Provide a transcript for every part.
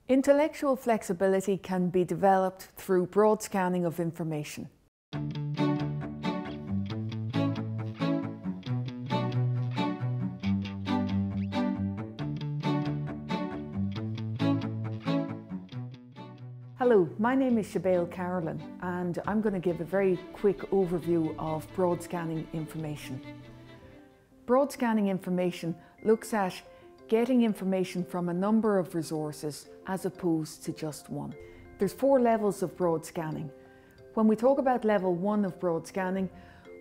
Intellectual flexibility can be developed through broad scanning of information. Hello, my name is Sibeal Carolan and I'm going to give a very quick overview of broad scanning information. Broad scanning information looks at getting information from a number of resources as opposed to just one. There's 4 levels of broad scanning. When we talk about level 1 of broad scanning,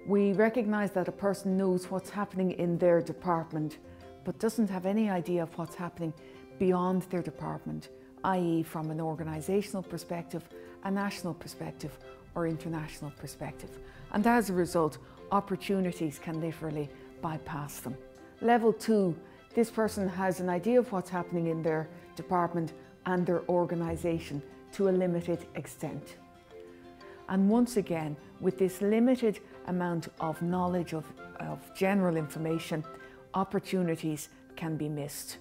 we recognise that a person knows what's happening in their department but doesn't have any idea of what's happening beyond their department, i.e. from an organisational perspective, a national perspective or international perspective. And as a result, opportunities can literally bypass them. Level 2, this person has an idea of what's happening in their department and their organisation to a limited extent. And once again, with this limited amount of knowledge of general information, opportunities can be missed.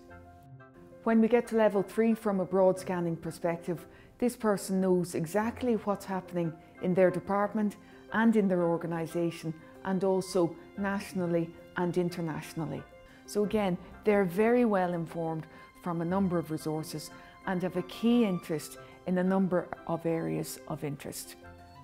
When we get to level 3 from a broad scanning perspective, this person knows exactly what's happening in their department and in their organisation, and also nationally and internationally. So again, they're very well informed from a number of resources and have a key interest in a number of areas of interest.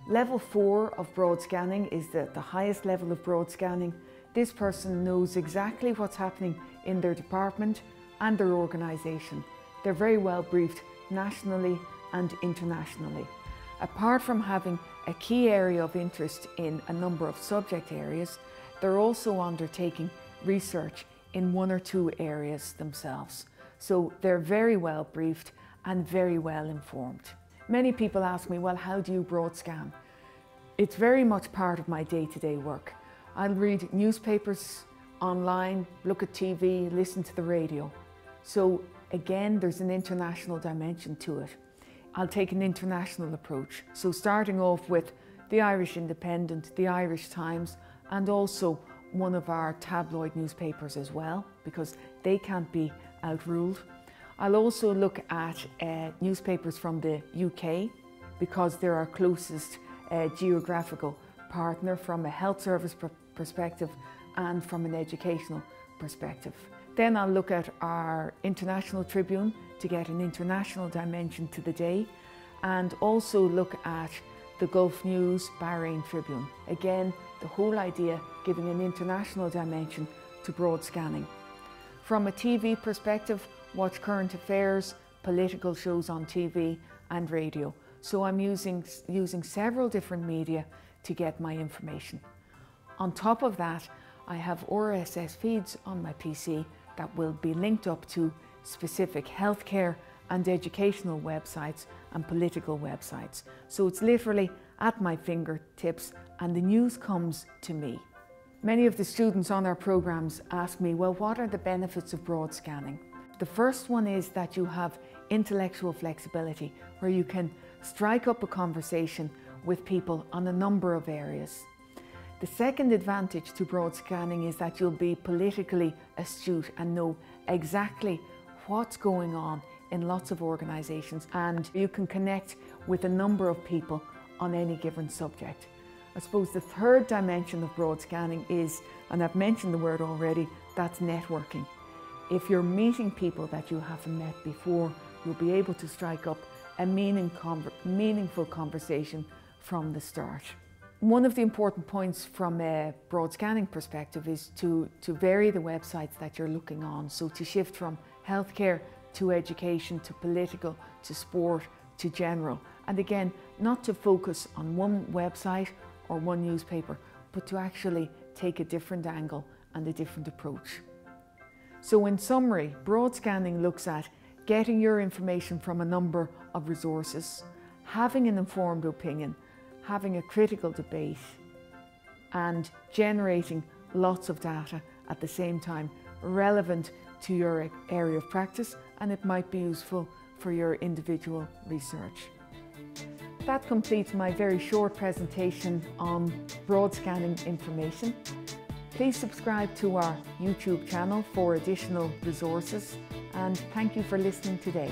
Level 4 of broad scanning is the highest level of broad scanning. This person knows exactly what's happening in their department and their organisation. They're very well briefed nationally and internationally. Apart from having a key area of interest in a number of subject areas, they're also undertaking research in 1 or 2 areas themselves. So they're very well briefed and very well informed. Many people ask me, well, how do you broad scan? It's very much part of my day-to-day work. I'll read newspapers online, look at TV, listen to the radio. So again, there's an international dimension to it. I'll take an international approach. So starting off with the Irish Independent, the Irish Times, and also one of our tabloid newspapers as well, because they can't be outruled. I'll also look at newspapers from the UK, because they're our closest geographical partner from a health service perspective and from an educational perspective. Then I'll look at our International Tribune to get an international dimension to the day, and also look at the Gulf News Bahrain Tribune. Again, the whole idea giving an international dimension to broad scanning. From a TV perspective, watch current affairs, political shows on TV and radio. So I'm using several different media to get my information. On top of that, I have RSS feeds on my PC that will be linked up to specific healthcare and educational websites and political websites. So it's literally at my fingertips and the news comes to me. Many of the students on our programs ask me, well, what are the benefits of broad scanning? The first one is that you have intellectual flexibility, where you can strike up a conversation with people on a number of areas. The second advantage to broad scanning is that you'll be politically astute and know exactly what's going on in lots of organisations, and you can connect with a number of people on any given subject. I suppose the third dimension of broad scanning is, and I've mentioned the word already, that's networking. If you're meeting people that you haven't met before, you'll be able to strike up a meaningful conversation from the start. One of the important points from a broad scanning perspective is to vary the websites that you're looking on. So to shift from healthcare to education, to political, to sport, to general. And again, not to focus on one website or one newspaper, but to actually take a different angle and a different approach. So in summary, broad scanning looks at getting your information from a number of resources, having an informed opinion, having a critical debate, and generating lots of data at the same time relevant to your area of practice, and it might be useful for your individual research. That completes my very short presentation on broad scanning information. Please subscribe to our YouTube channel for additional resources, and thank you for listening today.